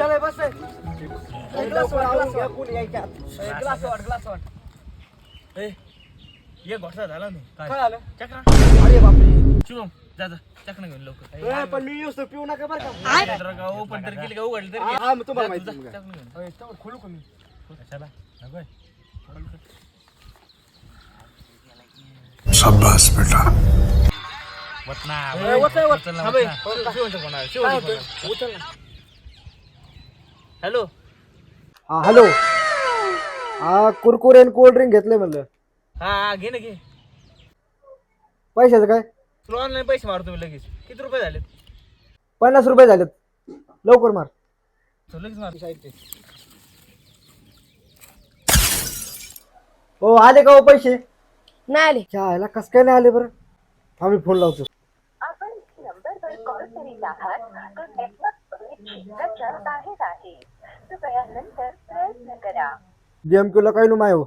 चला बस ये घोटाळा झाला नाही काय झालं? चक्रा अरे बापरे शुभम जा चक्रा घेऊन लवकर पण मी येऊस पिऊ नका बरं का का ओपन तर केली का उघडली तर हा मग तुम्हाला माहिती चक्रा घेऊन तेवढं खोलू का मी कशाला नकोय शाबाश बेटा वतना उचल ना हॅलो हा हॅलो हा कुरकुरे आणि कोल्ड ड्रिंक घेतले म्हणलं हा घे ना घे पैशाचं काय तुला ऑनलाईन पैसे मारतो तुम्ही लगेच किती रुपये झाले 50 रुपये झालेत लवकर मार लगेच मार हो आले का हो पैसे नाही आले ह्याला कस काय नाही आले बरं आम्ही फोन लावतो आपण नंबरवर कॉल करीत आहात तो नेटवर्क क्षेत्राच्या बाहेर आहे कृपया नंतर प्रयत्न करा गेम केला काय नु माय हो